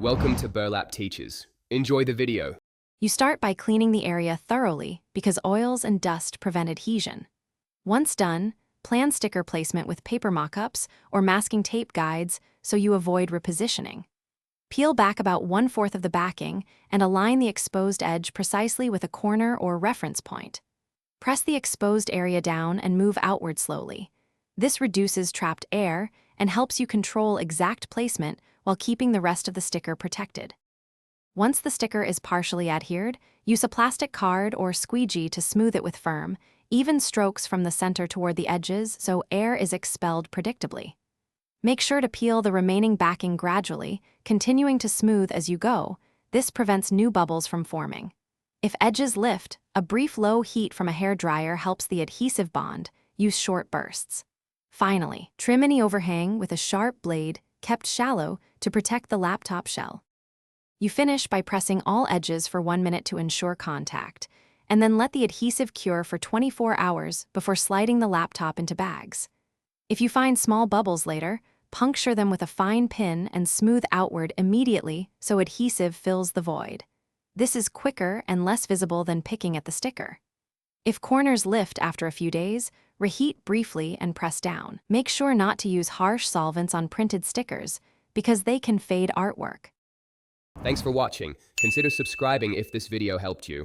Welcome to Burlap Teachers. Enjoy the video. You start by cleaning the area thoroughly because oils and dust prevent adhesion. Once done, plan sticker placement with paper mock-ups or masking tape guides so you avoid repositioning. Peel back about 1/4 of the backing and align the exposed edge precisely with a corner or reference point. Press the exposed area down and move outward slowly. This reduces trapped air and helps you control exact placement while keeping the rest of the sticker protected. Once the sticker is partially adhered, use a plastic card or squeegee to smooth it with firm, even strokes from the center toward the edges so air is expelled predictably. Make sure to peel the remaining backing gradually, continuing to smooth as you go. This prevents new bubbles from forming. If edges lift, a brief low heat from a hairdryer helps the adhesive bond. Use short bursts. Finally, trim any overhang with a sharp blade, kept shallow, to protect the laptop shell. You finish by pressing all edges for 1 minute to ensure contact, and then let the adhesive cure for 24 hours before sliding the laptop into bags. If you find small bubbles later, puncture them with a fine pin and smooth outward immediately so adhesive fills the void. This is quicker and less visible than picking at the sticker. If corners lift after a few days, reheat briefly and press down. Make sure not to use harsh solvents on printed stickers because they can fade artwork. Thanks for watching. Consider subscribing if this video helped you.